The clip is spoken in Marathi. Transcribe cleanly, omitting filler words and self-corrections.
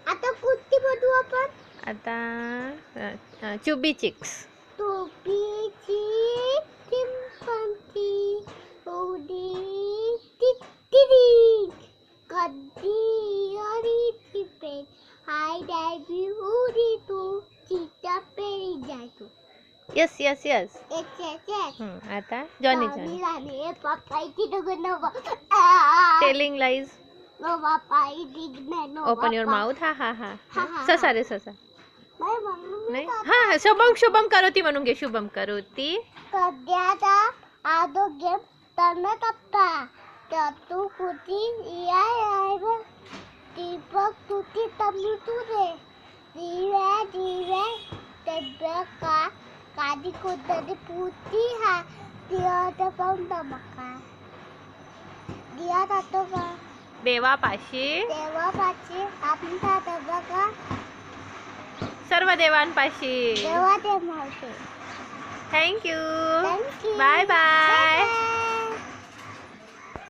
आता कुठली बनवू आपण? आता चुबी चिक्स. टोपीची चिंपांची उडी टिटरी कधी आणि चिपे हाय डॅबी उडी तू चिता पेरी जाय तू. Yes yes yes. एक आता जॉनी जॉनी. राणी पप्पाची डगन टेलिंग लाईज. नो पप्पाई दिग्ने no. Open your mouth. Ha ha ha. हा. ससा रे ससा. नाही म्हणून नाही हा शुभम शुभम करोती म्हणून घे. शुभम करोती. सध्याचा आरोग्य तण टप्पा तर तू कुठे याय दीपक तुझी तमी तुझे दिव्या तेव्हा काधी कोणतरी पुती हा दिया पाहून मका दिया जातो का देवापाशी. देवापाशी आपण जातो बघा सर्व देवांपाशी. देवा ते मावते. Thank you. Thank you. Bye bye. Bye.